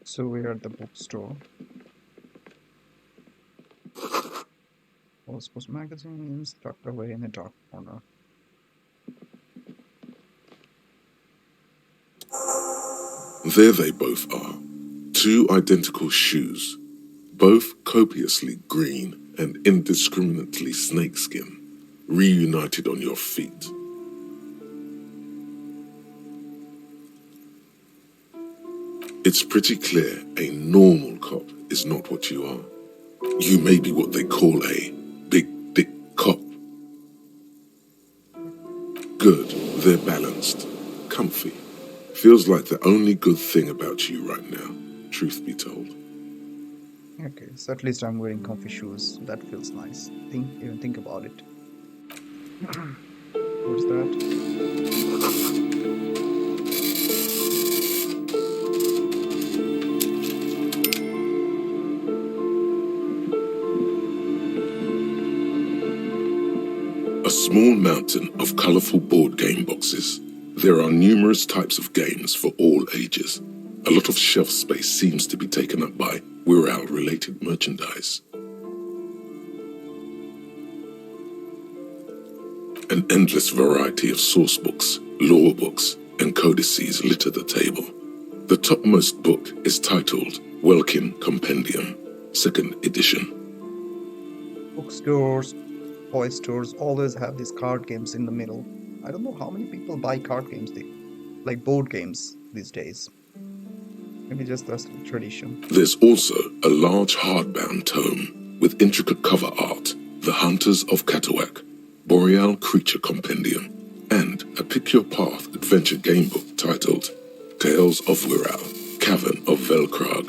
So we're at the bookstore. All sports magazines tucked away in a dark corner. There they both are. Two identical shoes, both copiously green and indiscriminately snakeskin, reunited on your feet. It's pretty clear a normal cop is not what you are. You may be what they call a big dick cop. Good, they're balanced, comfy. Feels like the only good thing about you right now, truth be told. Okay, so at least I'm wearing comfy shoes. That feels nice. Even think about it. What's that? A small mountain of colourful board game boxes. There are numerous types of games for all ages. A lot of shelf space seems to be taken up by Wirral-related merchandise. An endless variety of sourcebooks, lore books, and codices litter the table. The topmost book is titled Welkin Compendium, 2nd edition. Bookstores, toy stores always have these card games in the middle. I don't know how many people buy card games, like board games these days. Maybe just that's the tradition. There's also a large hardbound tome with intricate cover art, The Hunters of Catawak, Boreal Creature Compendium, and a Pick Your Path adventure game book titled Tales of Wirral, Cavern of Velkrag.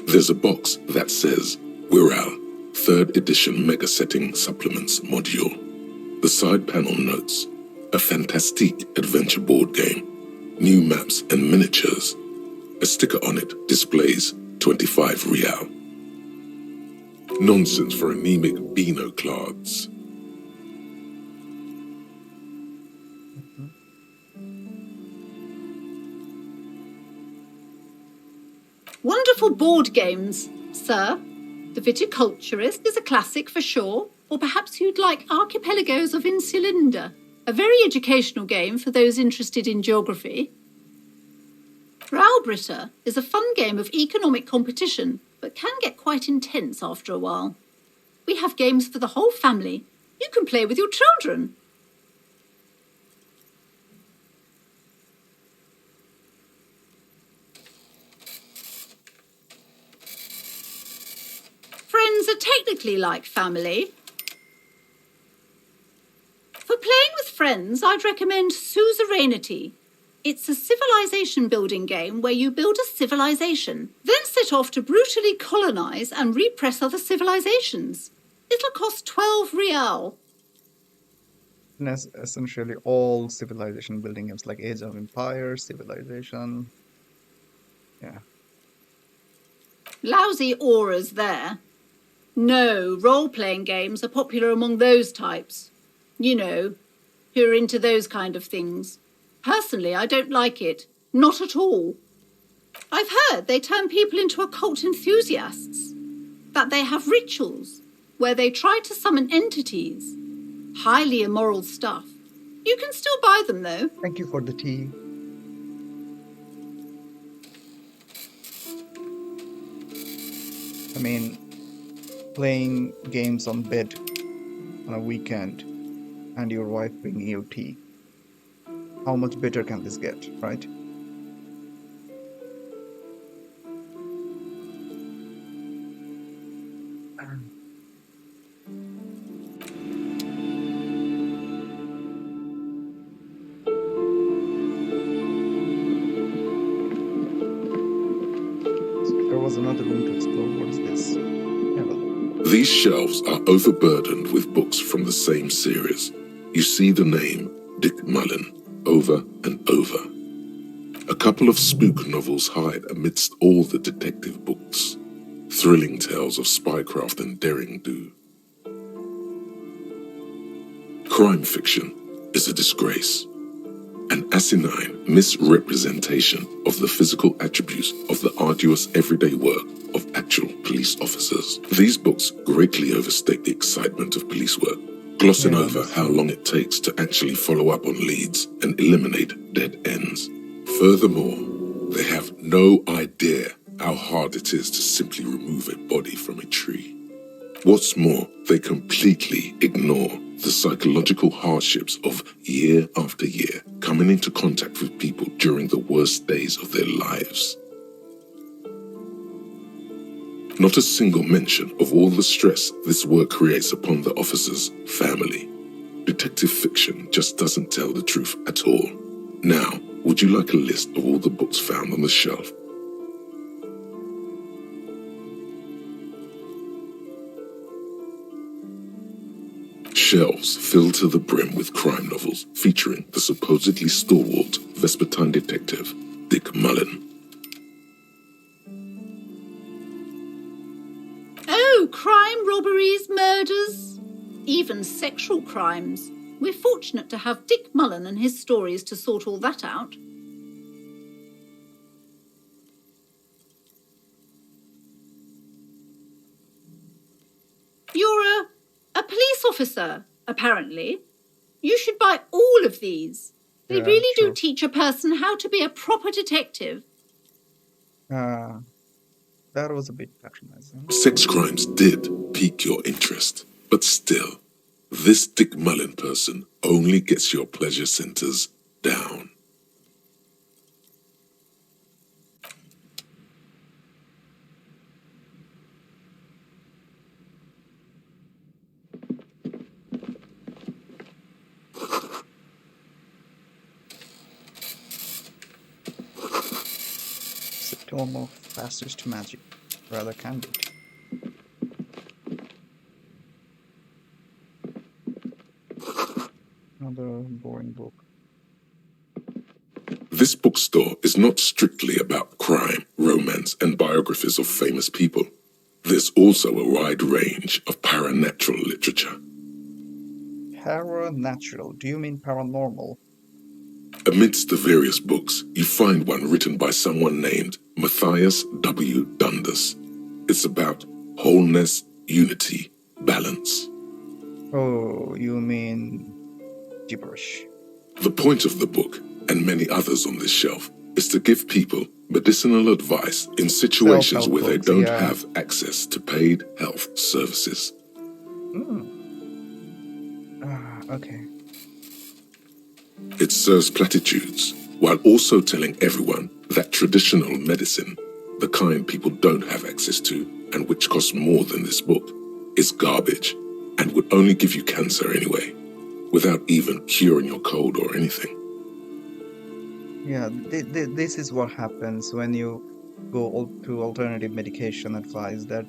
There's a box that says Wirral, 3rd edition Mega Setting Supplements Module. The side panel notes, a fantastique adventure board game, new maps and miniatures. A sticker on it displays 25 real. Nonsense for anemic Beano-clads. Wonderful board games, sir. The Viticulturist is a classic for sure, or perhaps you'd like Archipelagos of Insulinda, a very educational game for those interested in geography. Browbritter is a fun game of economic competition, but can get quite intense after a while. We have games for the whole family. You can play with your children. Friends are technically like family. For playing with friends, I'd recommend Suzerainty. It's a civilization building game where you build a civilization, then set off to brutally colonize and repress other civilizations. It'll cost 12 real. And essentially all civilization building games like Age of Empires, Civilization. Yeah. Lousy auras there. No, role-playing games are popular among those types. You know, who are into those kind of things. Personally, I don't like it. Not at all. I've heard they turn people into occult enthusiasts. That they have rituals where they try to summon entities. Highly immoral stuff. You can still buy them, though. Thank you for the tea. I mean, playing games on bed on a weekend and your wife bringing you tea. How much better can this get, right? There was another room to explore. What is this? These shelves are overburdened with books from the same series. You see the name Dick Mullen over and over. A couple of spook novels hide amidst all the detective books. Thrilling tales of spycraft and daring-do. Crime fiction is a disgrace. An asinine misrepresentation of the physical attributes of the arduous everyday work of actual police officers. These books greatly overstate the excitement of police work, glossing over how long it takes to actually follow up on leads and eliminate dead ends. Furthermore, they have no idea how hard it is to simply remove a body from a tree. What's more, they completely ignore the psychological hardships of year after year coming into contact with people during the worst days of their lives. Not a single mention of all the stress this work creates upon the officer's family. Detective fiction just doesn't tell the truth at all. Now, would you like a list of all the books found on the shelf? Shelves filled to the brim with crime novels featuring the supposedly stalwart Vespertine detective, Dick Mullen. Oh, crime, robberies, murders, even sexual crimes. We're fortunate to have Dick Mullen and his stories to sort all that out. You're a police officer, apparently. You should buy all of these. They really do teach a person how to be a proper detective. That was a bit patronizing. Sex crimes did pique your interest, but still, this Dick Mullen person only gets your pleasure centers down. Symptom of fastest magic, rather candid. Another boring book. This bookstore is not strictly about crime, romance, and biographies of famous people. There's also a wide range of paranatural literature. Paranatural, do you mean paranormal? Amidst the various books, you find one written by someone named Matthias W. Dundas. It's about wholeness, unity, balance. Oh, you mean gibberish. The point of the book, and many others on this shelf, is to give people medicinal advice in situations where they don't have access to paid health services. Okay. It serves platitudes, while also telling everyone that traditional medicine, the kind people don't have access to and which costs more than this book, is garbage and would only give you cancer anyway, without even curing your cold or anything. Yeah, this is what happens when you go to alternative medication advice, that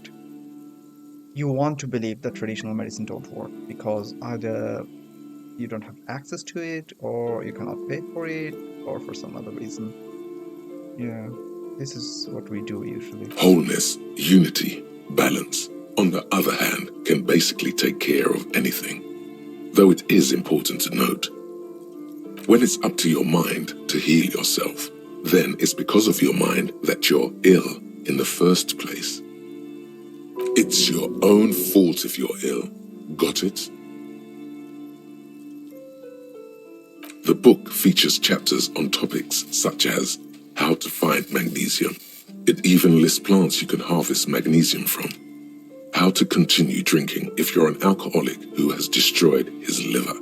you want to believe that traditional medicine don't work because either you don't have access to it, or you cannot pay for it, or for some other reason. Yeah, this is what we do usually. Wholeness, unity, balance, on the other hand, can basically take care of anything. Though it is important to note, when it's up to your mind to heal yourself, then it's because of your mind that you're ill in the first place. It's your own fault if you're ill. Got it? The book features chapters on topics such as how to find magnesium. It even lists plants you can harvest magnesium from. How to continue drinking if you're an alcoholic who has destroyed his liver.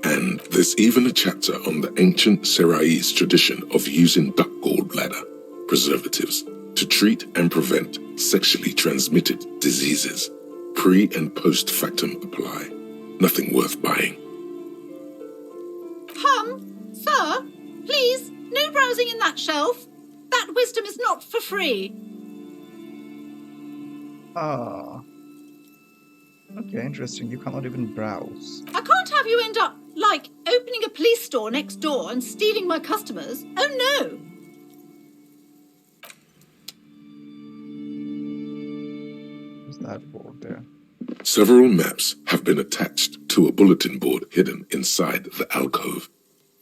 And there's even a chapter on the ancient Seraïs tradition of using duck gallbladder preservatives to treat and prevent sexually transmitted diseases. Pre and post factum apply. Nothing worth buying. Sir, please, no browsing in that shelf. That wisdom is not for free. Okay, interesting. You cannot even browse. I can't have you end up, like, opening a police store next door and stealing my customers. Oh, no. What's that board there? Several maps have been attached to a bulletin board hidden inside the alcove.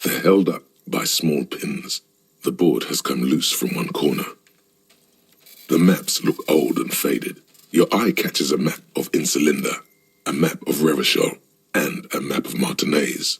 They're held up by small pins. The board has come loose from one corner. The maps look old and faded. Your eye catches a map of Insulinda, a map of Revachol, and a map of Martinez.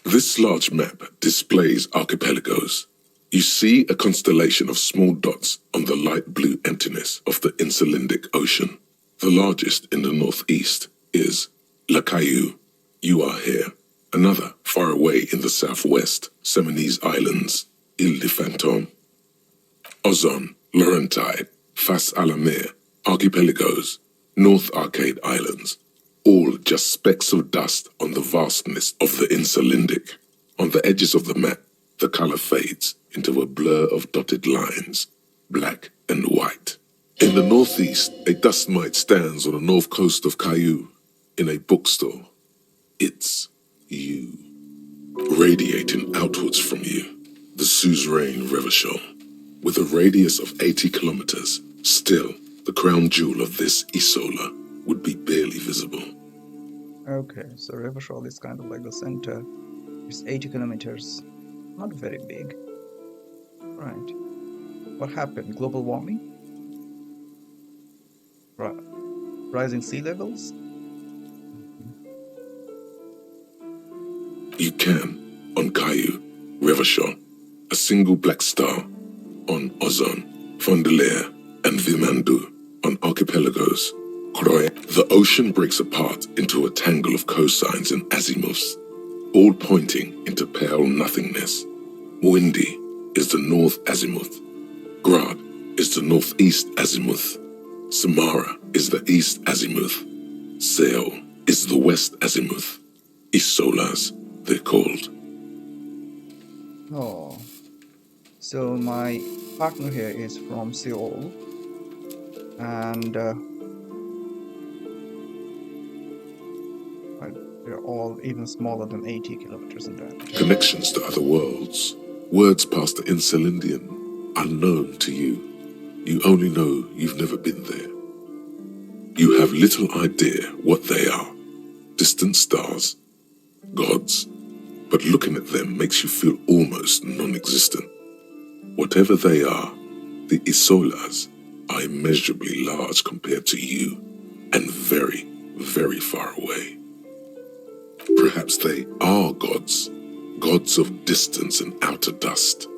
This large map displays archipelagos. You see a constellation of small dots on the light blue emptiness of the Insulindic Ocean. The largest in the northeast is La Caillou. You are here. Another far away in the southwest, Seminese Islands, Ile de Fantôme. Ozon, Laurentide, Fas à la Mer, archipelagos, North Arcade Islands, all just specks of dust on the vastness of the Insulindic. On the edges of the map, the color fades into a blur of dotted lines, black and white. In the northeast, a dust mite stands on the north coast of Caillou, in a bookstore. It's you. Radiating outwards from you, the suzerain Revachol. With a radius of 80 kilometers, still, the crown jewel of this Isola would be barely visible. Okay, so Revachol is kind of like the center. It's 80 kilometers. Not very big. Right. What happened? Global warming? Rising sea levels? You can, on Caillou, Revachol, a single black star, on Ozon, Fondelier, and Vimandu, on archipelagos, Croix. The ocean breaks apart into a tangle of cosines and azimuths, all pointing into pale nothingness. Windy is the north azimuth. Grad is the northeast azimuth. Samara is the east azimuth. Seo is the west azimuth. Isolas, they're called. Oh. So my partner here is from Seoul. And they're all even smaller than 80 kilometers in diameter. Connections to other worlds. Words past the Insulindian, unknown to you. You only know you've never been there. You have little idea what they are. Distant stars, gods, but looking at them makes you feel almost non-existent. Whatever they are, the Isolas are immeasurably large compared to you, and very, very far away. Perhaps they are gods, gods of distance and outer dust.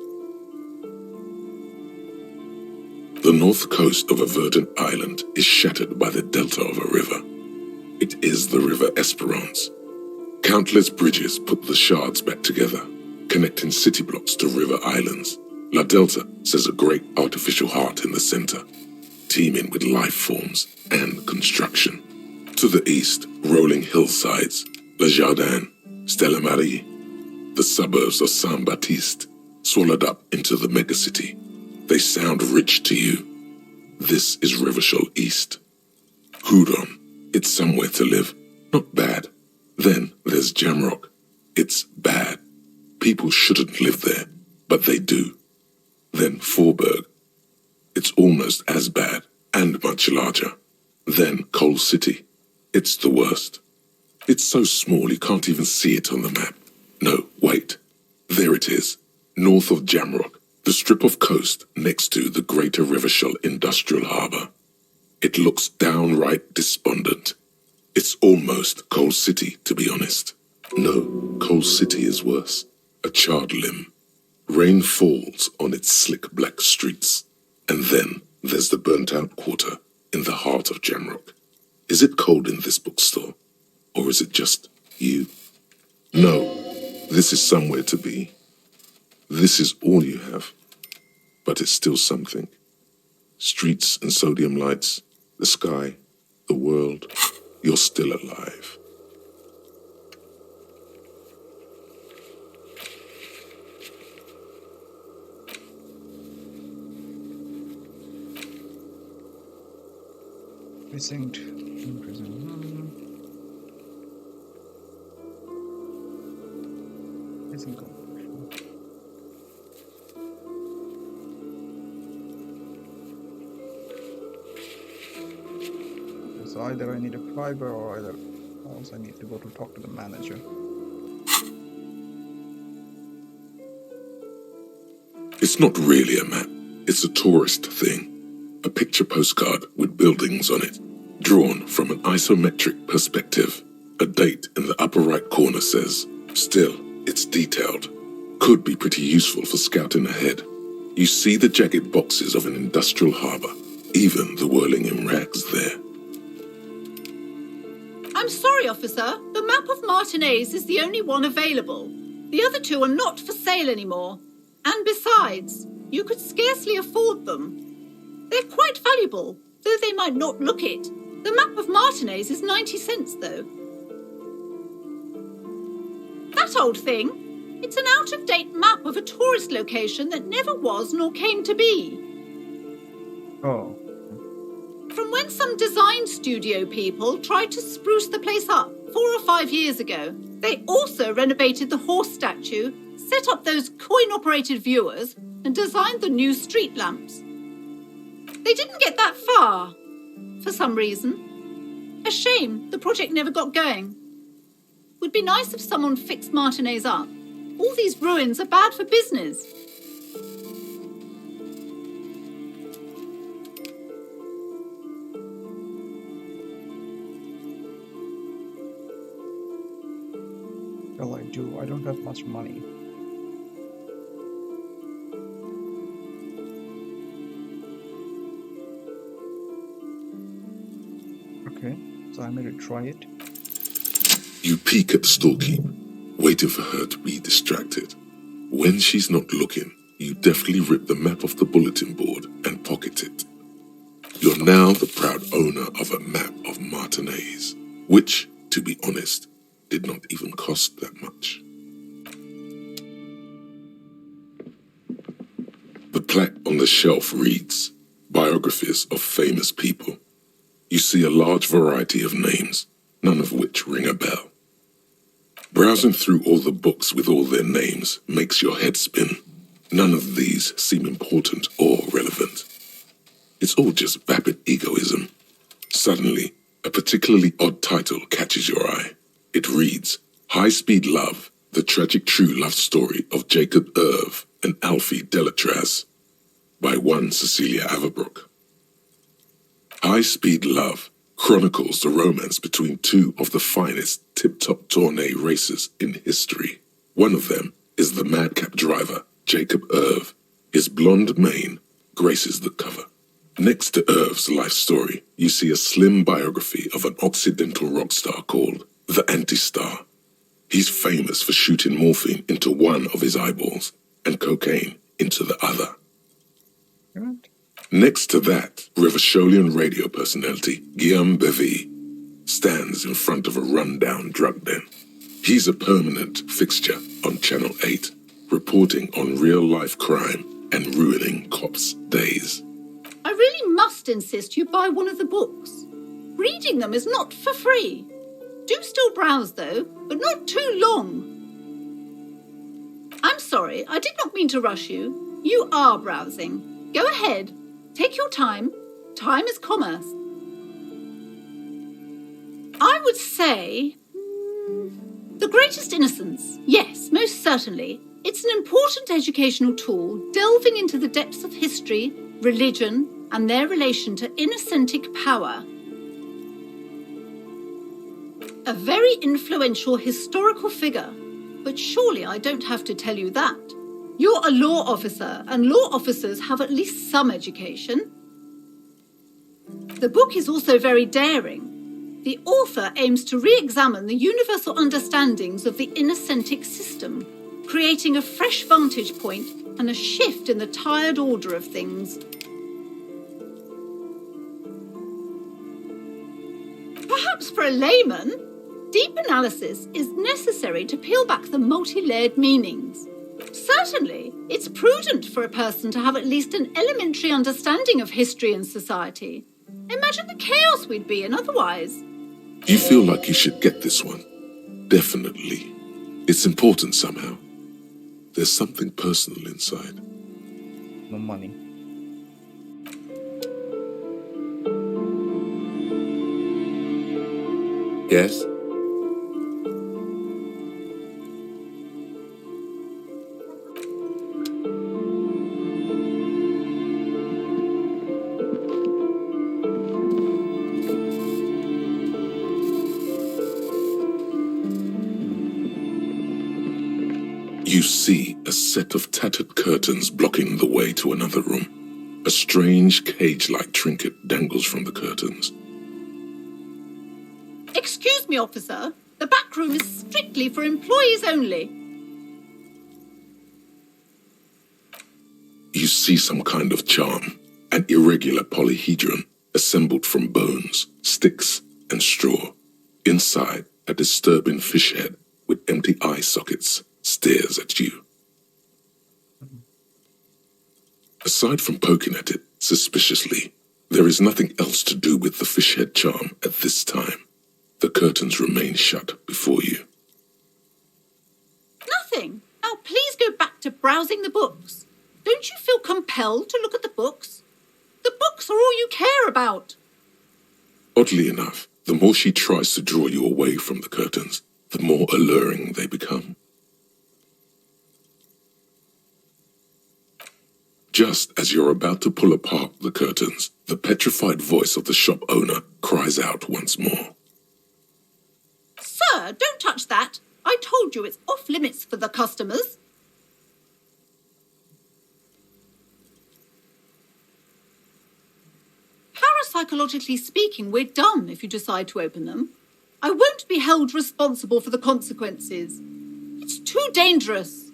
The north coast of a verdant island is shattered by the delta of a river. It is the River Esperance. Countless bridges put the shards back together, connecting city blocks to river islands. La Delta says a great artificial heart in the center, teeming with life forms and construction. To the east, rolling hillsides, Le Jardin, Stella Marie, the suburbs of Saint-Baptiste, swallowed up into the megacity. They sound rich to you. This is Revachol East. Hudon, it's somewhere to live. Not bad. Then there's Jamrock. It's bad. People shouldn't live there, but they do. Then Forberg. It's almost as bad and much larger. Then Coal City. It's the worst. It's so small you can't even see it on the map. No, wait. There it is, north of Jamrock, the strip of coast next to the Greater Revachol Industrial Harbour. It looks downright despondent. It's almost Coal City, to be honest. No, Coal City is worse. A charred limb. Rain falls on its slick black streets. And then there's the burnt-out quarter in the heart of Jamrock. Is it cold in this bookstore? Or is it just you? No, this is somewhere to be. This is all you have. But it's still something. Streets and sodium lights, the sky, the world. You're still alive. Precinct. Precinct. So either I need a fiber or either else I need to go to talk to the manager. It's not really a map. It's a tourist thing. A picture postcard with buildings on it, drawn from an isometric perspective. A date in the upper right corner says, still, it's detailed. Could be pretty useful for scouting ahead. You see the jagged boxes of an industrial harbour, even the whirling in rags there. I'm sorry, officer. The map of Martinez is the only one available. The other two are not for sale anymore. And besides, you could scarcely afford them. They're quite valuable, though they might not look it. The map of Martinez is 90 cents, though. That old thing? It's an out-of-date map of a tourist location that never was nor came to be. Oh. From when some design studio people tried to spruce the place up 4 or 5 years ago. They also renovated the horse statue, set up those coin-operated viewers, and designed the new street lamps. They didn't get that far, for some reason. A shame the project never got going. Would be nice if someone fixed Martinez up. All these ruins are bad for business. Well, I do. I don't have much money. Okay, so I'm going to try it. You peek at the storekeep, waiting for her to be distracted. When she's not looking, you deftly rip the map off the bulletin board and pocket it. You're now the proud owner of a map of Martinez, which, to be honest, did not even cost that much. The plaque on the shelf reads, Biographies of Famous People. You see a large variety of names, none of which ring a bell. Browsing through all the books with all their names makes your head spin. None of these seem important or relevant. It's all just vapid egoism. Suddenly, a particularly odd title catches your eye. It reads, High Speed Love, the tragic true love story of Jacob Irv and Alfie Delatraz, by one Cecilia Averbrook. High Speed Love chronicles the romance between two of the finest tip-top tourney racers in history. One of them is the madcap driver, Jacob Irv. His blonde mane graces the cover. Next to Irv's life story, you see a slim biography of an Occidental rock star called The Anti-Star. He's famous for shooting morphine into one of his eyeballs and cocaine into the other. Good. Next to that, Revacholian radio personality Guillaume Bevy stands in front of a rundown drug den. He's a permanent fixture on Channel 8, reporting on real-life crime and ruining cops' days. I really must insist you buy one of the books. Reading them is not for free. Do still browse, though, but not too long. I'm sorry, I did not mean to rush you. You are browsing. Go ahead. Take your time. Time is commerce. I would say... The Greatest Innocence. Yes, most certainly. It's an important educational tool, delving into the depths of history, religion, and their relation to innocentic power. A very influential historical figure, but surely I don't have to tell you that. You're a law officer, and law officers have at least some education. The book is also very daring. The author aims to re-examine the universal understandings of the innocentic system, creating a fresh vantage point and a shift in the tired order of things. Perhaps for a layman, deep analysis is necessary to peel back the multi-layered meanings. Certainly, it's prudent for a person to have at least an elementary understanding of history and society. Imagine the chaos we'd be in otherwise. You feel like you should get this one. Definitely. It's important somehow. There's something personal inside. No money. Yes? You see a set of tattered curtains blocking the way to another room. A strange cage-like trinket dangles from the curtains. Excuse me, officer. The back room is strictly for employees only. You see some kind of charm, an irregular polyhedron assembled from bones, sticks, and straw. Inside, a disturbing fish head with empty eye sockets stares at you. Aside from poking at it suspiciously, there is nothing else to do with the fish head charm at this time. The curtains remain shut before you. Nothing. Now please go back to browsing the books. Don't you feel compelled to look at the books? The books are all you care about. Oddly enough, the more she tries to draw you away from the curtains, the more alluring they become. Just as you're about to pull apart the curtains, the petrified voice of the shop owner cries out once more. Sir, don't touch that. I told you it's off limits for the customers. Parapsychologically speaking, we're done if you decide to open them. I won't be held responsible for the consequences. It's too dangerous.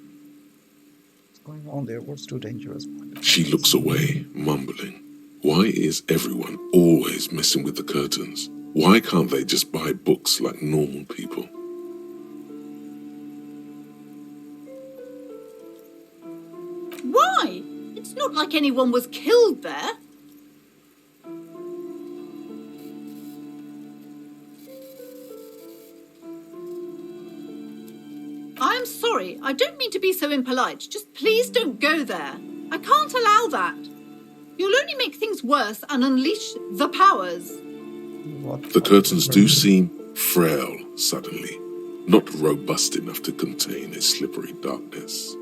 What's going on there? What's too dangerous? She looks away, mumbling. Why is everyone always messing with the curtains? Why can't they just buy books like normal people? Why? It's not like anyone was killed there. I'm sorry, I don't mean to be so impolite. Just please don't go there. I can't allow that. You'll only make things worse and unleash the powers. The curtains do seem frail suddenly, not robust enough to contain a slippery darkness.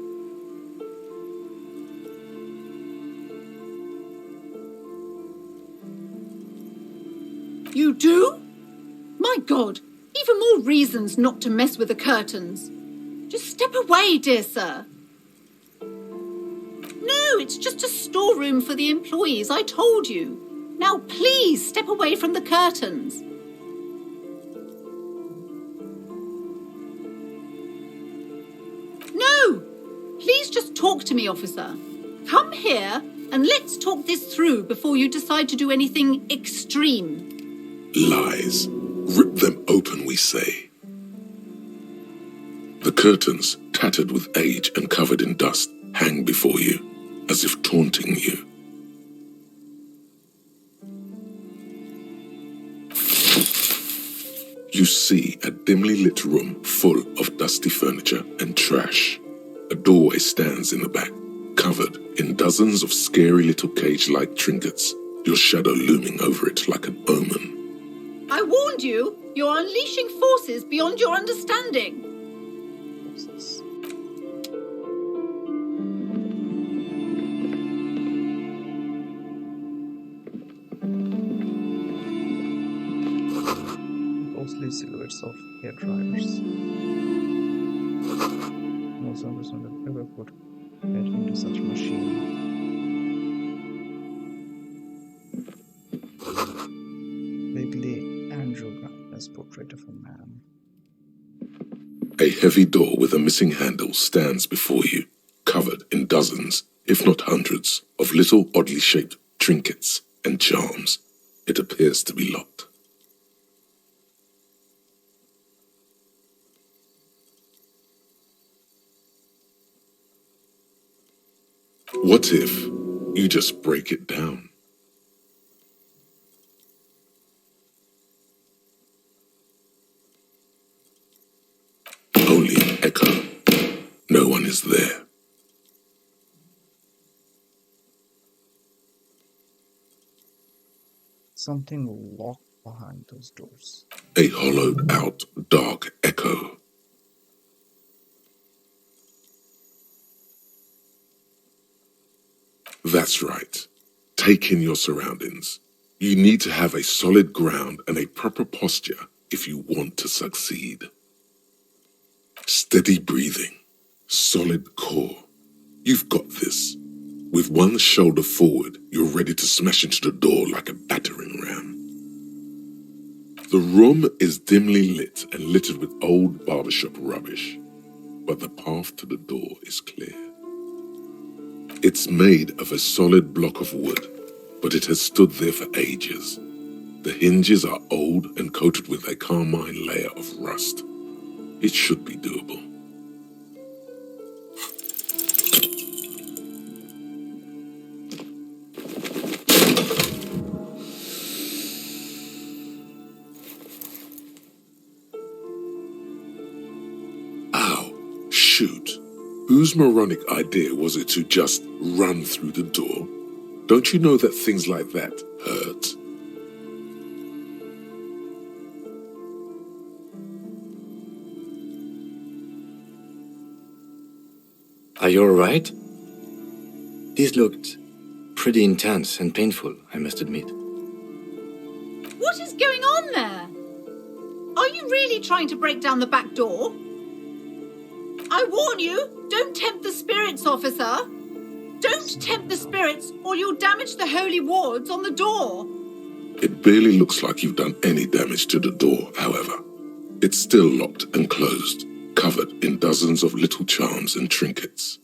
You do? My God, even more reasons not to mess with the curtains. Just step away, dear sir. No, it's just a storeroom for the employees, I told you. Now please step away from the curtains. No, please just talk to me, officer. Come here and let's talk this through before you decide to do anything extreme. Lies. Rip them open, we say. The curtains, tattered with age and covered in dust, hang before you, as if taunting you. You see a dimly lit room full of dusty furniture and trash. A doorway stands in the back, covered in dozens of scary little cage-like trinkets, your shadow looming over it like an omen. I warned you, you're unleashing forces beyond your understanding. Ghostly silhouettes of hair dryers. No person would ever put head into such a machine. Vaguely androgynous portrait of a man. A heavy door with a missing handle stands before you, covered in dozens, if not hundreds, of little oddly shaped trinkets and charms. It appears to be locked. What if you just break it down? Only an echo. No one is there. Something locked behind those doors. A hollowed out dark echo. That's right. Take in your surroundings. You need to have a solid ground and a proper posture if you want to succeed. Steady breathing, Solid core. You've got this. With one shoulder forward, you're ready to smash into the door like a battering ram. The room is dimly lit and littered with old barbershop rubbish, but the path to the door is clear. It's made of a solid block of wood, but it has stood there for ages. The hinges are old and coated with a carmine layer of rust. It should be doable. Ow, shoot. Whose moronic idea was it to just run through the door? Don't you know that things like that hurt? Are you alright? These looked pretty intense and painful, I must admit. What is going on there? Are you really trying to break down the back door? I warn you, don't tempt the spirits, officer. Don't tempt the spirits or you'll damage the holy wards on the door. It barely looks like you've done any damage to the door, however. It's still locked and closed, covered in dozens of little charms and trinkets.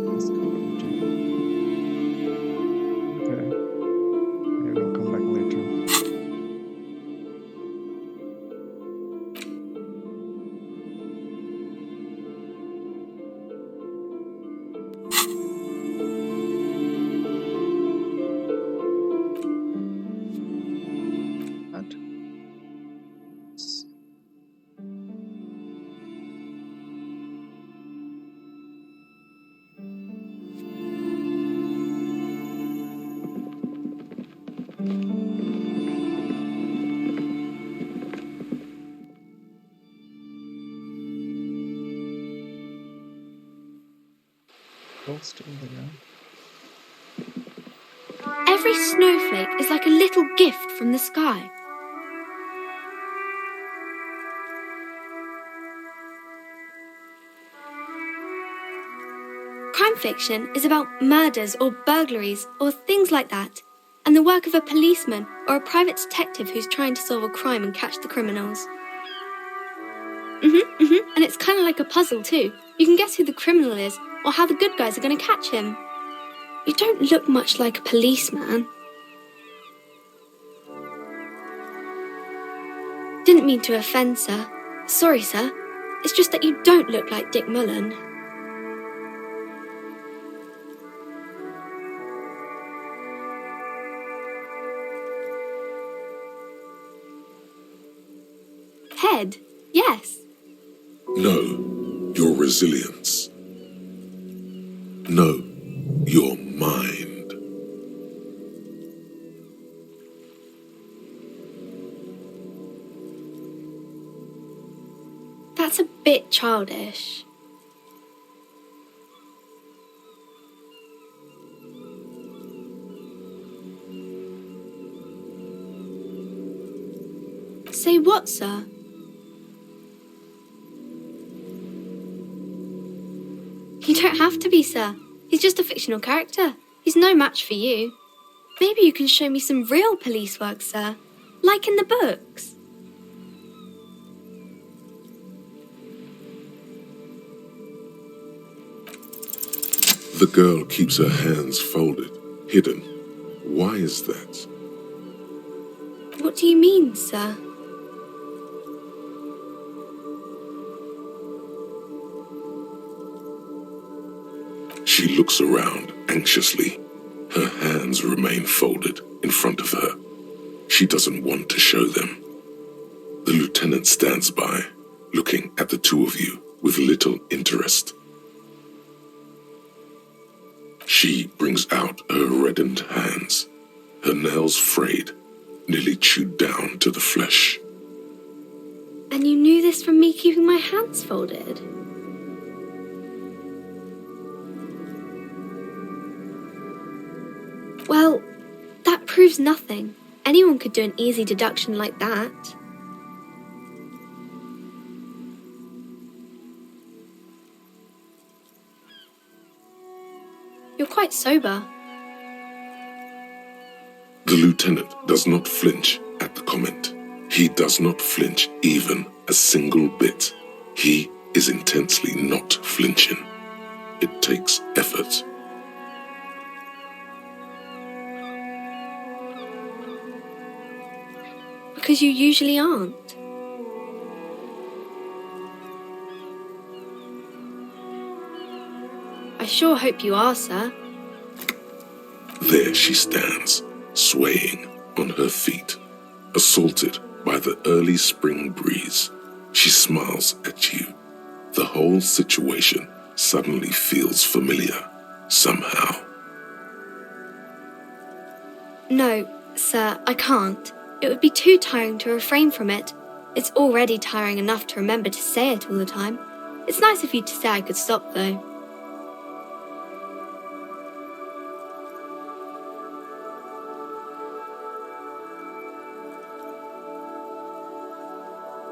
Let's go into. Okay. Maybe I'll come back later. That. Still there. Every snowflake is like a little gift from the sky. Crime fiction is about murders or burglaries or things like that, and the work of a policeman or a private detective who's trying to solve a crime and catch the criminals. And it's kind of like a puzzle too. You can guess who the criminal is or how the good guys are going to catch him. You don't look much like a policeman. Didn't mean to offend, sir. Sorry, sir. It's just that you don't look like Dick Mullen. Head, yes. No, your resilience. No, your mind. That's a bit childish. Say what, sir? You don't have to be, sir. He's just a fictional character. He's no match for you. Maybe you can show me some real police work, sir. Like in the books. The girl keeps her hands folded, hidden. Why is that? What do you mean, sir? She looks around anxiously. Her hands remain folded in front of her. She doesn't want to show them. The lieutenant stands by, looking at the two of you with little interest. She brings out her reddened hands, her nails frayed, nearly chewed down to the flesh. And you knew this from me keeping my hands folded? Well, that proves nothing. Anyone could do an easy deduction like that. You're quite sober. The lieutenant does not flinch at the comment. He does not flinch even a single bit. He is intensely not flinching. It takes effort. Because you usually aren't. I sure hope you are, sir. There she stands, swaying on her feet, assaulted by the early spring breeze. She smiles at you. The whole situation suddenly feels familiar, somehow. No, sir, I can't. It would be too tiring to refrain from it. It's already tiring enough to remember to say it all the time. It's nice of you to say I could stop, though.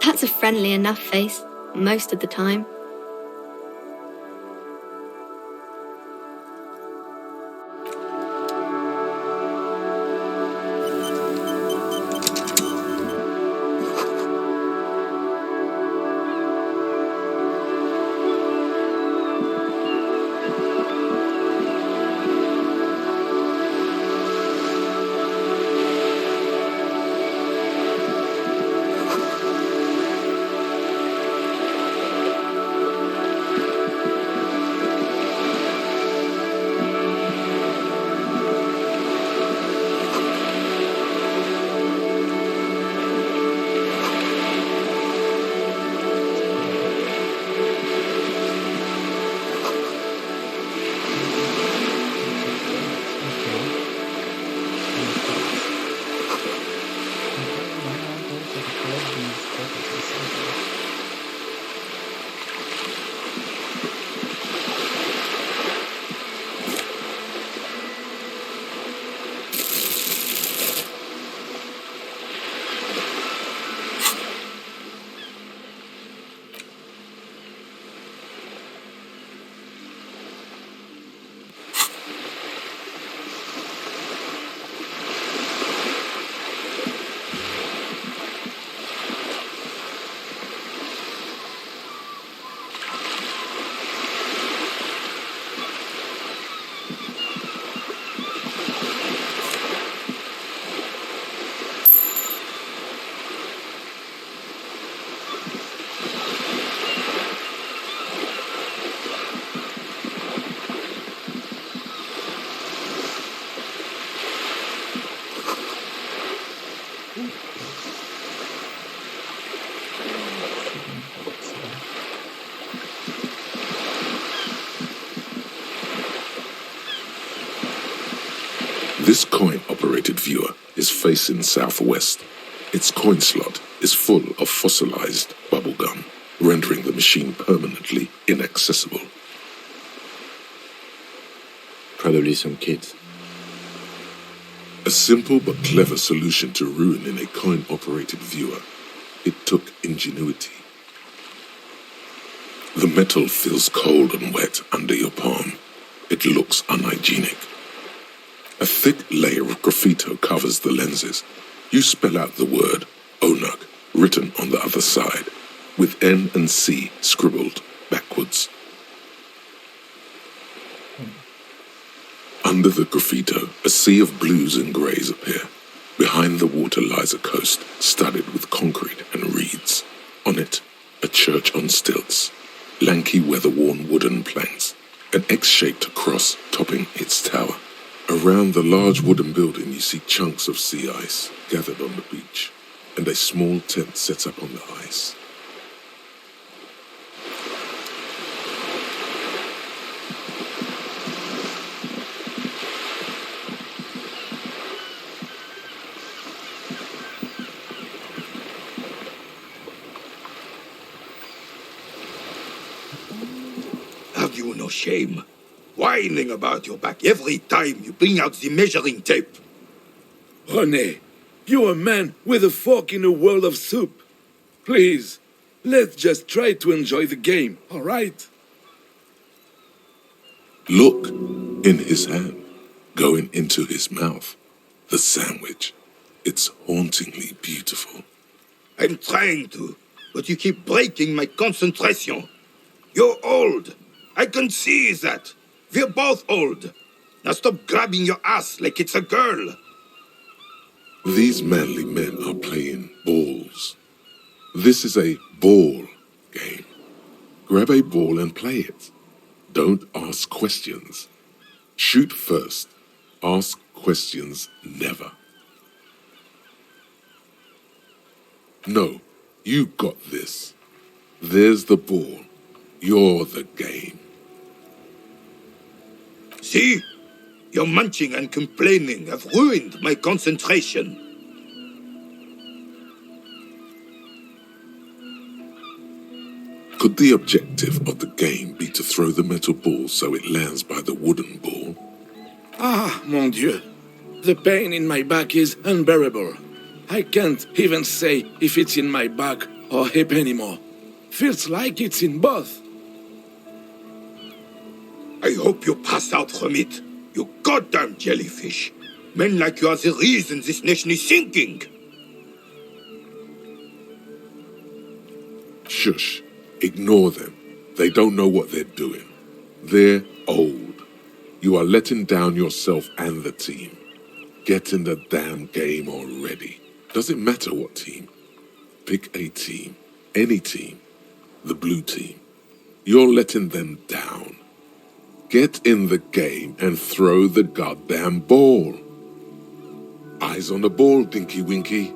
That's a friendly enough face, most of the time. This coin-operated viewer is facing southwest. Its coin slot is full of fossilized bubblegum, rendering the machine permanently inaccessible. Probably some kids. A simple but clever solution to ruining a coin-operated viewer. It took ingenuity. The metal feels cold and wet under your palm. It looks unhygienic. A thick layer of graffito covers the lenses. You spell out the word Onuk written on the other side, with N and C scribbled backwards. Under the graffito, a sea of blues and greys appear. Behind the water lies a coast studded with concrete and reeds. On it, a church on stilts, lanky weather-worn wooden planks, an X-shaped cross topping its tower. Around the large wooden building you see chunks of sea ice gathered on the beach, and a small tent set up on the ice. Have you no shame? whining about your back every time you bring out the measuring tape. René, you're a man with a fork in a world of soup. Please, let's just try to enjoy the game, all right? Look, in his hand, going into his mouth, the sandwich. It's hauntingly beautiful. I'm trying to, but you keep breaking my concentration. You're old. I can see that. We're both old. Now stop grabbing your ass like it's a girl. These manly men are playing balls. This is a ball game. Grab a ball and play it. Don't ask questions. Shoot first. Ask questions never. No, you got this. There's the ball. You're the game. See? Your munching and complaining have ruined my concentration. Could the objective of the game be to throw the metal ball so it lands by the wooden ball? Ah, mon Dieu. The pain in my back is unbearable. I can't even say if it's in my back or hip anymore. Feels like it's in both. I hope you pass out from it. You goddamn jellyfish. Men like you are the reason this nation is sinking. Shush. Ignore them. They don't know what they're doing. They're old. You are letting down yourself and the team. Get in the damn game already. Doesn't matter what team. Pick a team. Any team. The blue team. You're letting them down. Get in the game and throw the goddamn ball. Eyes on the ball, Dinky Winky.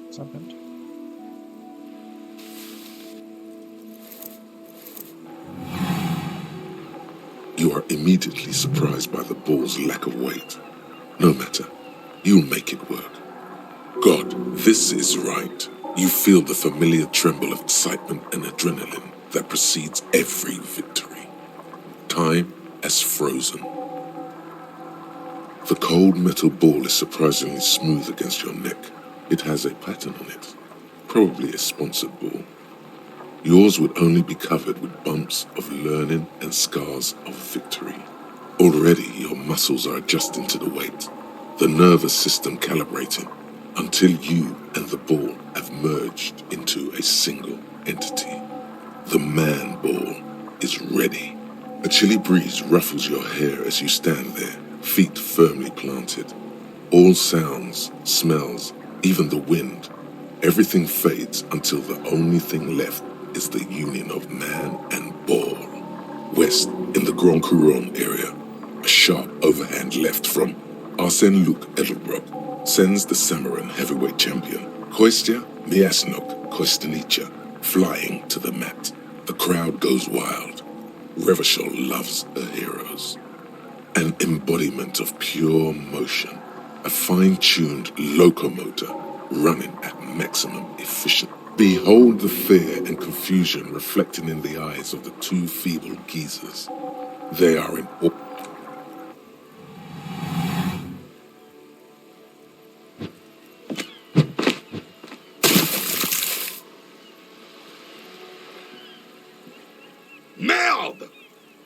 What's happened? You are immediately surprised by the ball's lack of weight. No matter. You'll make it work. God, this is right. You feel the familiar tremble of excitement and adrenaline that precedes every victory. Time as frozen. The cold metal ball is surprisingly smooth against your neck. It has a pattern on it. Probably a sponsored ball. Yours would only be covered with bumps of learning and scars of victory. Already your muscles are adjusting to the weight. The nervous system calibrating until you and the ball have merged into a single entity. The man ball is ready. A chilly breeze ruffles your hair as you stand there, feet firmly planted. All sounds, smells, even the wind, everything fades until the only thing left is the union of man and ball. West, in the Grand Couronne area, a sharp overhand left from Arsène Luc Edelbrock sends the Samarin heavyweight champion, Kostya Miasnok Kostanicha, flying to the mat. The crowd goes wild. Revachol loves her heroes. An embodiment of pure motion, a fine-tuned locomotor running at maximum efficiency. Behold the fear and confusion reflecting in the eyes of the two feeble geezers. They are in awe. Merde!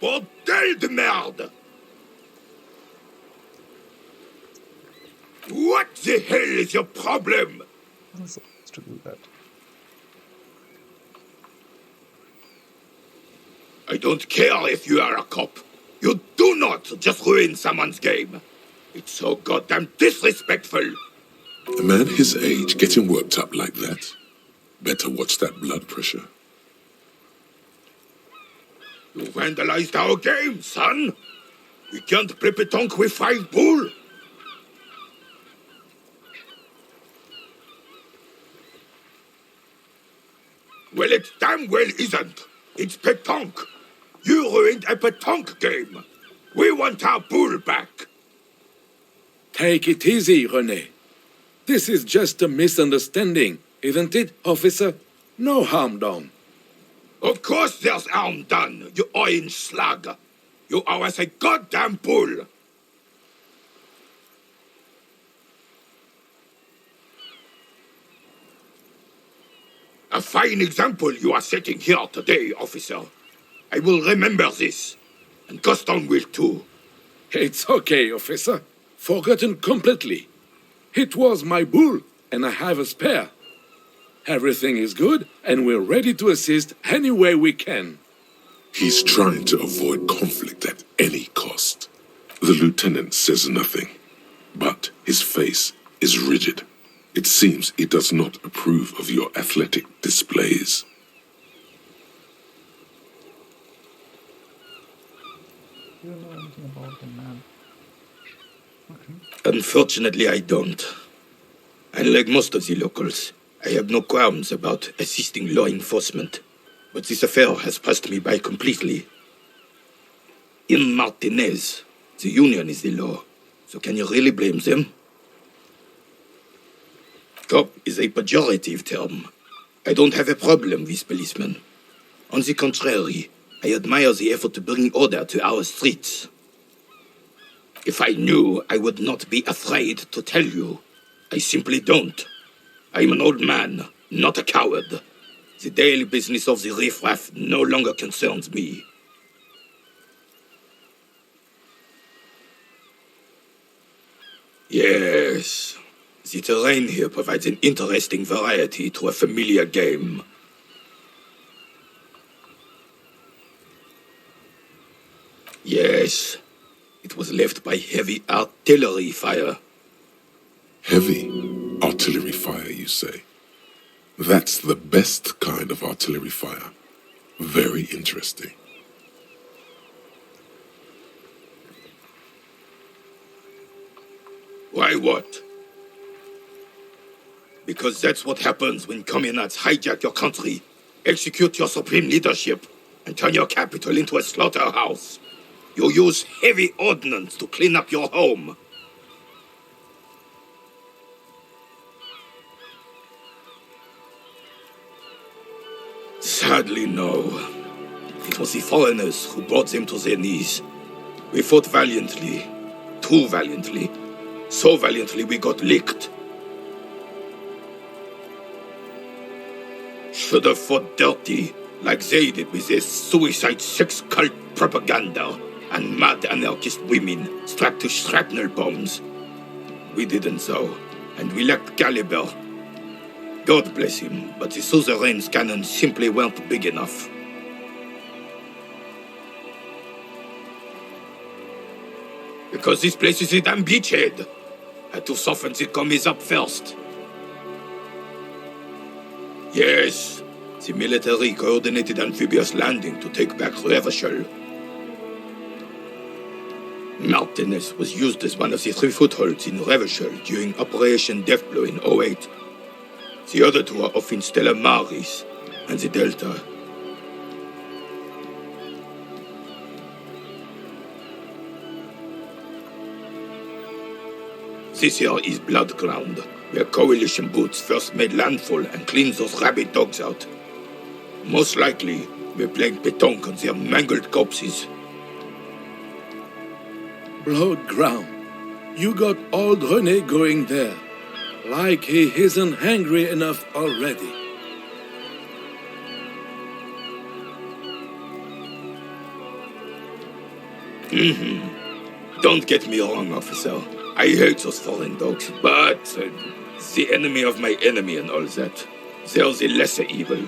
Bordel de merde! What the hell is your problem? I'm supposed to do that. I don't care if you are a cop. You do not just ruin someone's game. It's so goddamn disrespectful. A man his age getting worked up like that. Better watch that blood pressure. You vandalized our game, son. We can't play pétanque with 5 bull. Well, it damn well isn't. It's pétanque. You ruined a pétanque game. We want our bull back. Take it easy, René. This is just a misunderstanding, isn't it, officer? No harm done. Of course there's harm done, you orange slug. You are as a goddamn bull. A fine example you are setting here today, officer. I will remember this, and Gaston will too. It's okay, officer. Forgotten completely. It was my bull, and I have a spare. Everything is good, and we're ready to assist any way we can. He's trying to avoid conflict at any cost. The lieutenant says nothing, but his face is rigid. It seems he does not approve of your athletic displays. Do you know anything about the man? Unfortunately, I don't. Unlike most of the locals, I have no qualms about assisting law enforcement. But this affair has passed me by completely. In Martinez, the union is the law. So can you really blame them? Cop is a pejorative term. I don't have a problem with policemen. On the contrary, I admire the effort to bring order to our streets. If I knew, I would not be afraid to tell you. I simply don't. I'm an old man, not a coward. The daily business of the riffraff no longer concerns me. Yes, the terrain here provides an interesting variety to a familiar game. Yes, it was left by heavy artillery fire. Heavy artillery fire, you say? That's the best kind of artillery fire. Very interesting. Why what? Because that's what happens when communards hijack your country, execute your supreme leadership, and turn your capital into a slaughterhouse. You use heavy ordnance to clean up your home. Sadly, no. It was the foreigners who brought them to their knees. We fought valiantly. Too valiantly. So valiantly we got licked. Should have fought dirty, like they did with their suicide sex cult propaganda and mad anarchist women strapped to shrapnel bombs. We didn't so, and we lacked caliber. God bless him, but the suzerain's cannons simply weren't big enough. Because this place is a damn beachhead. Had to soften the commies up first. Yes, the military coordinated amphibious landing to take back Revachol. Martinez was used as one of the 3 footholds in Revachol during Operation Deathblow in 08. The other 2 are off in Stella Maris and the Delta. This here is Blood Ground, where coalition boots first made landfall and cleaned those rabid dogs out. Most likely, we're playing pétanque on their mangled corpses. Blood ground. You got old René going there. Like he isn't hungry enough already. Don't get me wrong, officer. I hate those foreign dogs, but the enemy of my enemy and all that. They're the lesser evil.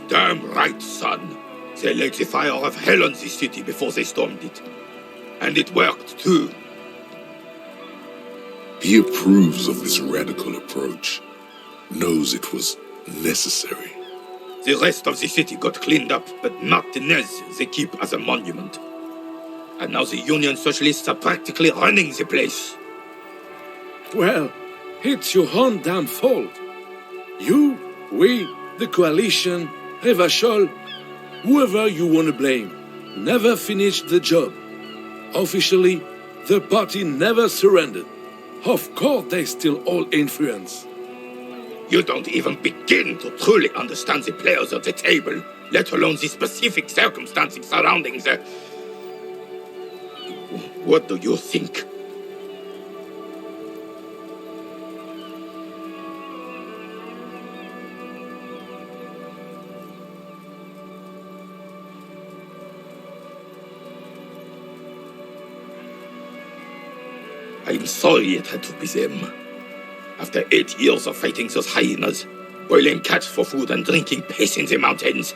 Damn right, son. They laid the fire of hell on the city before they stormed it. And it worked, too. He approves of this radical approach, knows it was necessary. The rest of the city got cleaned up, but Martinez they keep as a monument. And now the Union Socialists are practically running the place. Well, it's your own damn fault. You, we, the coalition, Revachol, whoever you want to blame. never finished the job. Officially, the party never surrendered. Of course, they still hold influence. You don't even begin to truly understand the players at the table, let alone the specific circumstances surrounding the... What do you think? I'm sorry it had to be them. After 8 years of fighting those hyenas, boiling cats for food and drinking piss in the mountains,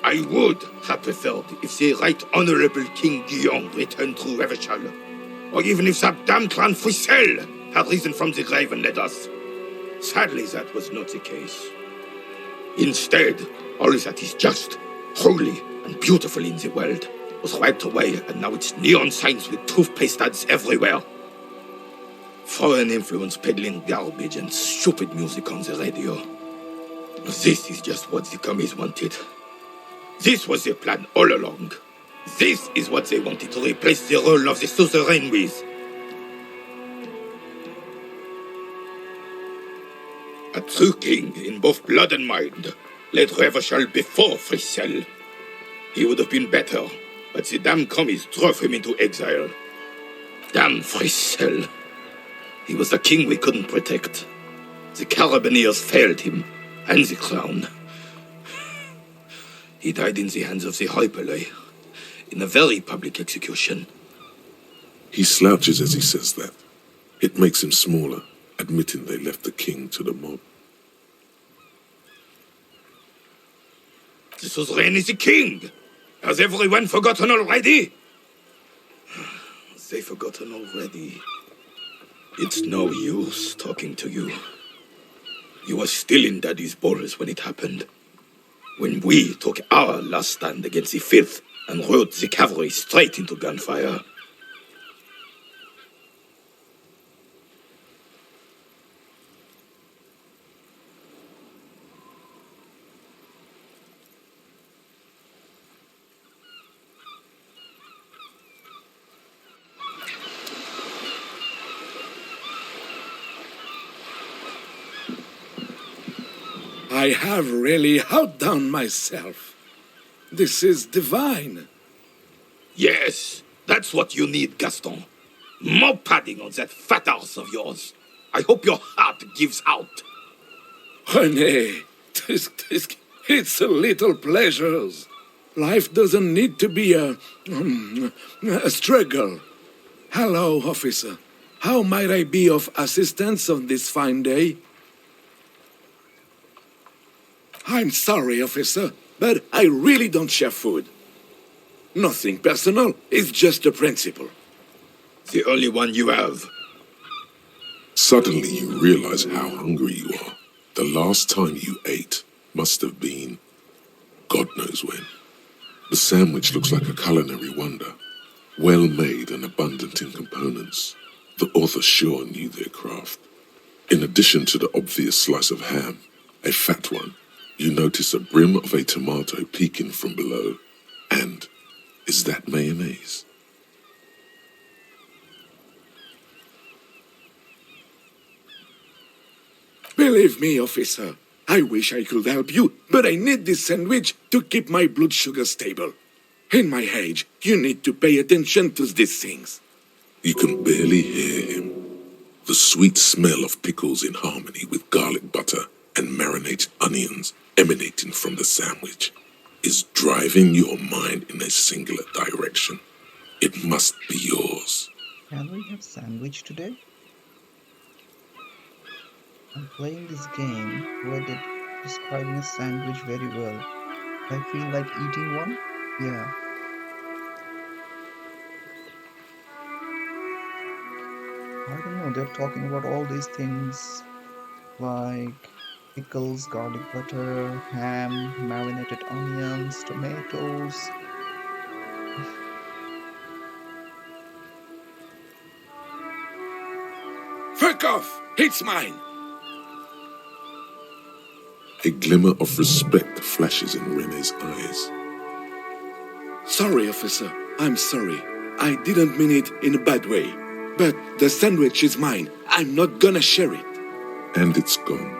I would have preferred if the Right Honorable King Guillaume returned through Revachol, or even if that damn clan Frisel had risen from the grave and led us. Sadly, that was not the case. Instead, all that is just, holy, and beautiful in the world was wiped away, and now it's neon signs with toothpaste ads everywhere. Foreign influence peddling garbage and stupid music on the radio. This is just what the commies wanted. This was their plan all along. This is what they wanted to replace the role of the suzerain with. A true king in both blood and mind led Revachol before Frisel. He would have been better, but the damn commies drove him into exile. Damn Frisel. He was the king we couldn't protect. The Carabineers failed him, and the crown. He died in the hands of the Hyperlay, in a very public execution. He slouches as he says that. It makes him smaller, admitting they left the king to the mob. The suzerain is the king! Has everyone forgotten already? They've forgotten already. It's no use talking to you. You were still in Daddy's balls when it happened. When we took our last stand against the Fifth and rode the cavalry straight into gunfire. I have really outdone myself. This is divine. Yes, that's what you need, Gaston. More padding on that fat arse of yours. I hope your heart gives out. René, it's a little pleasures. Life doesn't need to be a struggle. Hello, officer. How might I be of assistance on this fine day? I'm sorry, officer, but I really don't share food. Nothing personal, it's just a principle. The only one you have. Suddenly you realize how hungry you are. The last time you ate must have been God knows when. The sandwich looks like a culinary wonder, well made and abundant in components. The author sure knew their craft. In addition to the obvious slice of ham, a fat one, you notice a brim of a tomato peeking from below. And is that mayonnaise? Believe me, officer, I wish I could help you, but I need this sandwich to keep my blood sugar stable. In my age, you need to pay attention to these things. You can barely hear him. The sweet smell of pickles in harmony with garlic butter and marinated onions emanating from the sandwich is driving your mind in a singular direction. It must be yours. Can we have sandwich today? I'm playing this game where they're describing a sandwich very well. I feel like eating one? Yeah. I don't know, they're talking about all these things like pickles, garlic butter, ham, marinated onions, tomatoes. Fuck off! It's mine! A glimmer of respect flashes in René's eyes. Sorry, officer. I'm sorry. I didn't mean it in a bad way. But the sandwich is mine. I'm not gonna share it. And it's gone.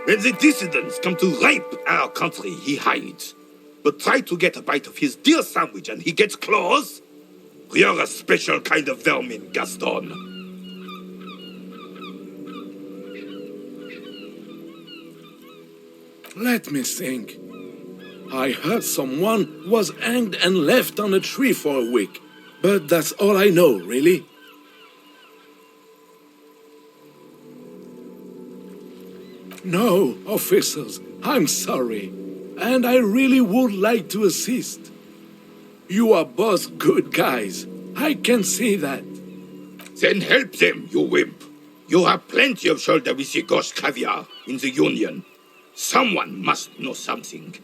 When the dissidents come to rape our country, he hides. But try to get a bite of his dear sandwich and he gets claws? You're a special kind of vermin, Gaston. Let me think. I heard someone was hanged and left on a tree for a week. But that's all I know, really. No, officers, I'm sorry. And I really would like to assist. You are both good guys. I can see that. Then help them, you wimp. You have plenty of shoulder with your gauche caviar in the Union. Someone must know something.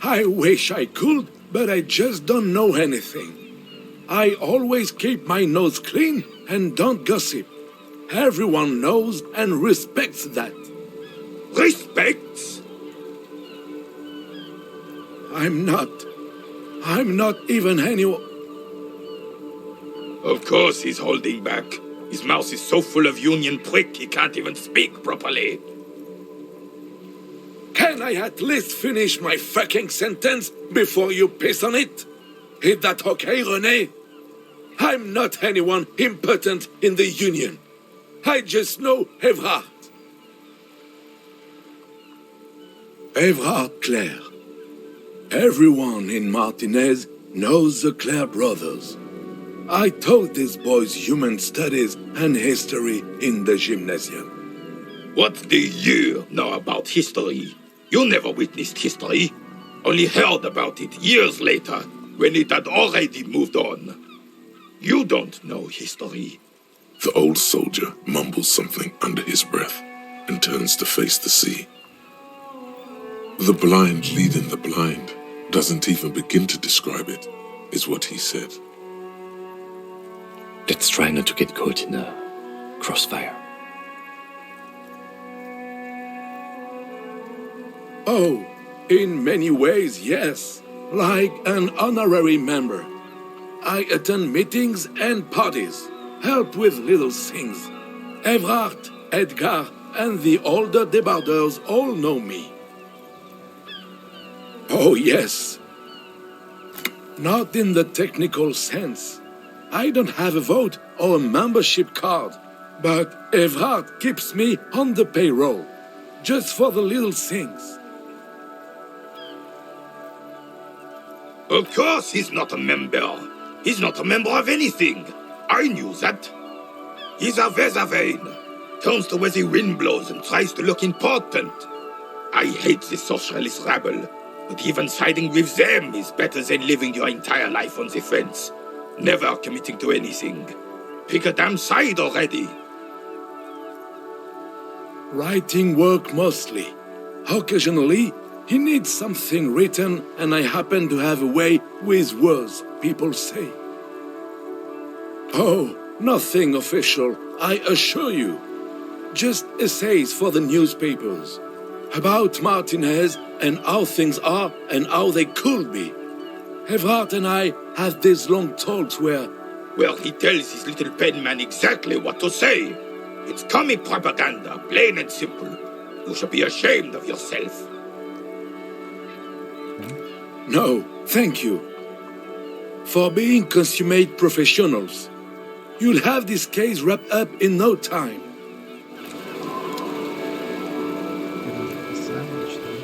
I wish I could, but I just don't know anything. I always keep my nose clean and don't gossip. Everyone knows and respects that. Respects? I'm not even anyone. Of course he's holding back. His mouth is so full of Union prick he can't even speak properly. Can I at least finish my fucking sentence before you piss on it? Is that okay, René? I'm not anyone important in the Union. I just know Evrard. Evrard Clare. Everyone in Martinez knows the Clare brothers. I taught these boys human studies and history in the gymnasium. What do you know about history? You never witnessed history, only heard about it years later when it had already moved on. You don't know history. The old soldier mumbles something under his breath and turns to face the sea. The blind leading the blind doesn't even begin to describe it, is what he said. Let's try not to get caught in a crossfire. Oh, in many ways, yes. Like an honorary member. I attend meetings and parties, help with little things. Evrard, Edgar, and the older debarders all know me. Oh, yes. Not in the technical sense. I don't have a vote or a membership card, but Evrard keeps me on the payroll, just for the little things. Of course he's not a member. He's not a member of anything. I knew that. He's a Vezavane. Turns to where the wind blows and tries to look important. I hate the socialist rabble, but even siding with them is better than living your entire life on the fence, never committing to anything. Pick a damn side already. Writing work mostly. Occasionally, he needs something written, and I happen to have a way with words, people say. Oh, nothing official, I assure you. Just essays for the newspapers. About Martinez and how things are and how they could be. Evrard and I have these long talks where... Well, he tells his little pen man exactly what to say. It's comic propaganda, plain and simple. You should be ashamed of yourself. No, thank you. For being consummate professionals. You'll have this case wrapped up in no time. The sandwich, though.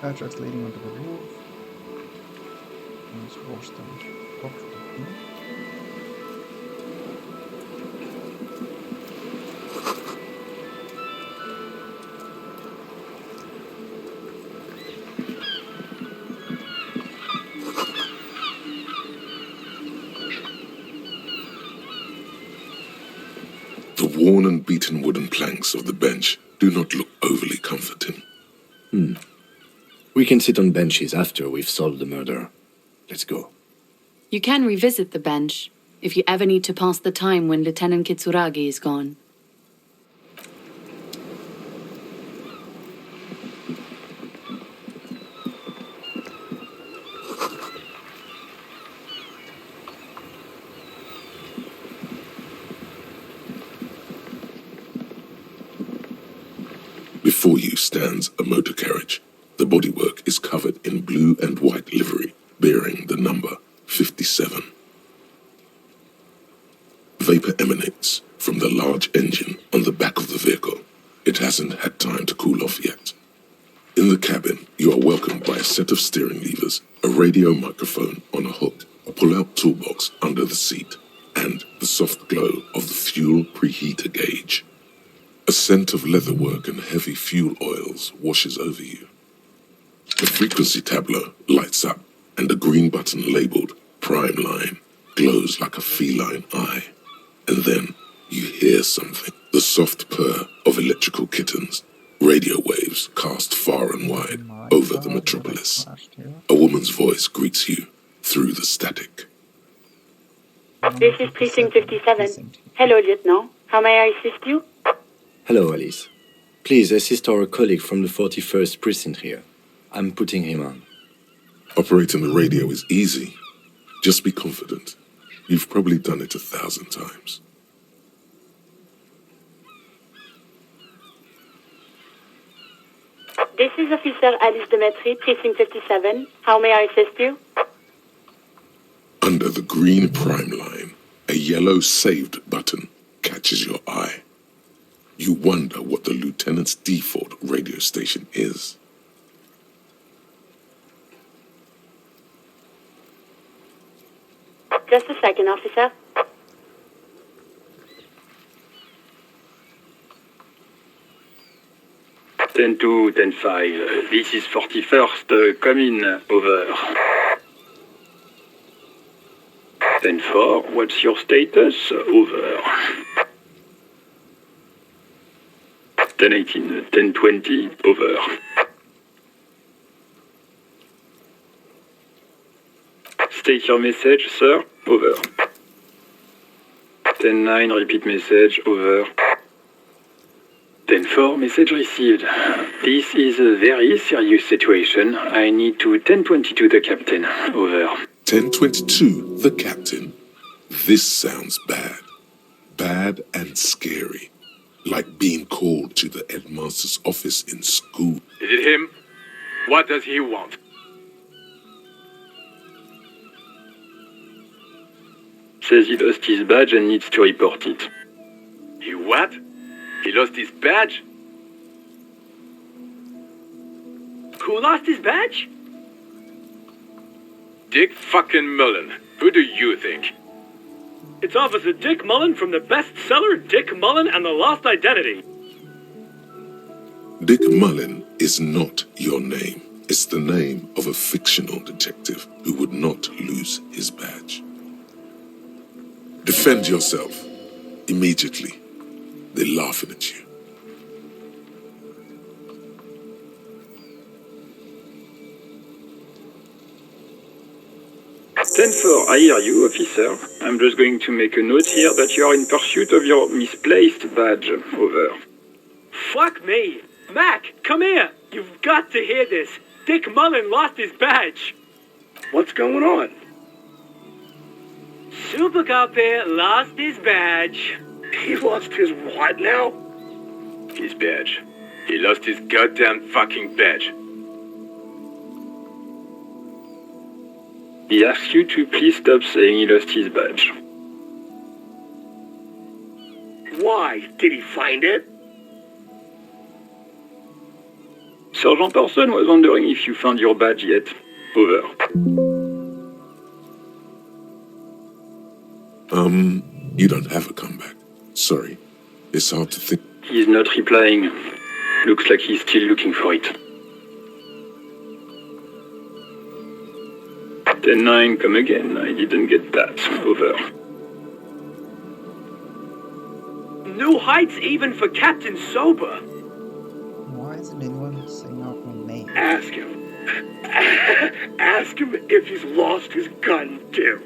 Patrick's leading onto the roof. Let's wash them. The worn and beaten wooden planks of the bench do not look overly comforting. We can sit on benches after we've solved the murder. Let's go. You can revisit the bench if you ever need to pass the time when Lieutenant Kitsuragi is gone. Before you stands a motor carriage. The bodywork is covered in blue and white livery, bearing the number 57. Vapor emanates from the large engine on the back of the vehicle. It hasn't had time to cool off yet. In the cabin, you are welcomed by a set of steering levers, a radio microphone on a hook, a pull-out toolbox under the seat, and the soft glow of the fuel preheater gauge. A scent of leatherwork and heavy fuel oils washes over you. The frequency tableau lights up, and a green button labeled Prime Line glows like a feline eye. And then you hear something, the soft purr of electrical kittens, radio waves cast far and wide over the metropolis. A woman's voice greets you through the static. This is Precinct 57. Hello, Lieutenant. How may I assist you? Hello, Alice. Please assist our colleague from the 41st Precinct here. I'm putting him on. Operating the radio is easy. Just be confident. You've probably done it 1,000 times. This is Officer Alice Demetri, Precinct 57. How may I assist you? Under the green Prime Line, a yellow saved button catches your eye. You wonder what the lieutenant's default radio station is. Just a second, officer. Ten 2, 10 5. This is 41st. Come in. Over. 10 4. What's your status? Over. 10 18. 10 20. Over. State your message, sir. Over. 10 9. Repeat message. Over. 10 4. Message received. This is a very serious situation. I need to 1022 the captain. Over. 1022, the captain. This sounds bad. Bad and scary. Like being called to the headmaster's office in school. Is it him? What does he want? Says he lost his badge and needs to report it. He what? He lost his badge? Who lost his badge? Dick fucking Mullen. Who do you think? It's Officer Dick Mullen from the bestseller Dick Mullen and the Lost Identity. Dick Mullen is not your name. It's the name of a fictional detective who would not lose his badge. Defend yourself. Immediately. They're laughing at you. Ten 4, I hear you, officer. I'm just going to make a note here that you are in pursuit of your misplaced badge. Over. Fuck me. Mac, come here. You've got to hear this. Dick Mullen lost his badge. What's going on? Super Cop here lost his badge. He lost his what now? His badge. He lost his goddamn fucking badge. He asks you to please stop saying he lost his badge. Why? Did he find it? Sergeant Orson was wondering if you found your badge yet. Over. You don't have a comeback. Sorry. It's hard to think. He's not replying. Looks like he's still looking for it. 10 9, come again. I didn't get that. Over. New heights even for Captain Sober. Why isn't anyone saying out my name? Ask him. Ask him if he's lost his gun, too.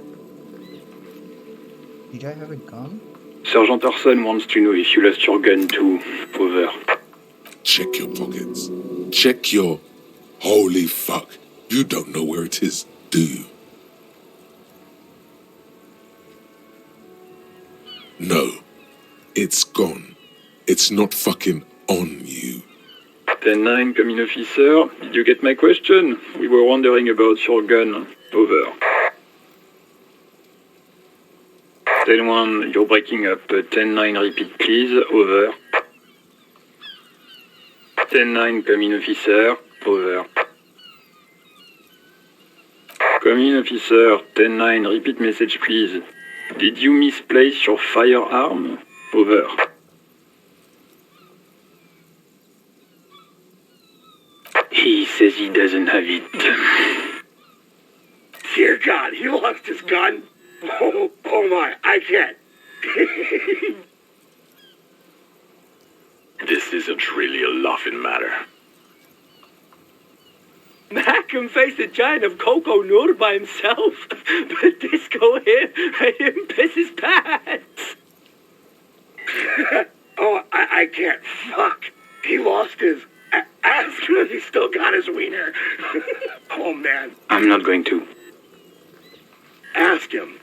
Did I have a gun? Sergeant Orson wants to know if you lost your gun too. Over. Check your pockets. Check your... Holy fuck. You don't know where it is, do you? No. It's gone. It's not fucking on you. 10-9, come in, officer. Did you get my question? We were wondering about your gun. Over. 10-1, you're breaking up. 10-9, repeat, please. Over. 10-9, come in, officer. Over. Come in, officer. 10-9, repeat message, please. Did you misplace your firearm? Over. He says he doesn't have it. Dear God, he lost his gun. Oh my, I can't. This isn't really a laughing matter. Mac can face a giant of Coco Nur by himself, but Disco here made him piss his pants. Oh, I can't. Fuck. He lost his ass, but he still got his wiener. Oh, man. I'm not going to. Ask him.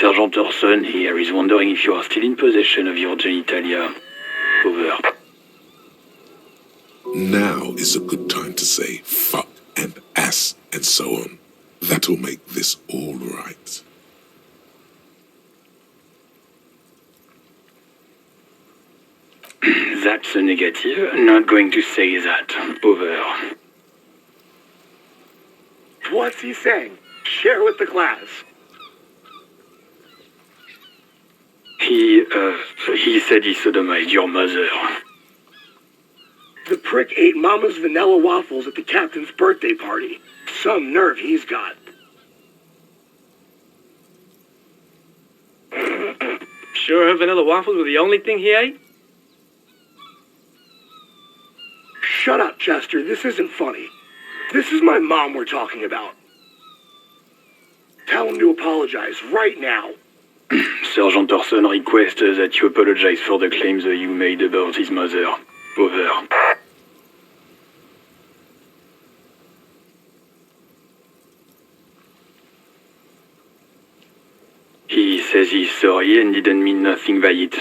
Sergeant Orson here is wondering if you are still in possession of your genitalia. Over. Now is a good time to say fuck and ass and so on. That'll make this all right. That's a negative. Not going to say that. Over. What's he saying? Share with the class. He said he sodomized your mother. The prick ate Mama's vanilla waffles at the captain's birthday party. Some nerve he's got. Sure her vanilla waffles were the only thing he ate? Shut up, Chester. This isn't funny. This is my mom we're talking about. Tell him to apologize right now. Sergeant Orson requests that you apologize for the claims you made about his mother. Over. He says he's sorry and didn't mean nothing by it.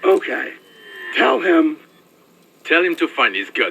Okay. Tell him Tell him to find his gun.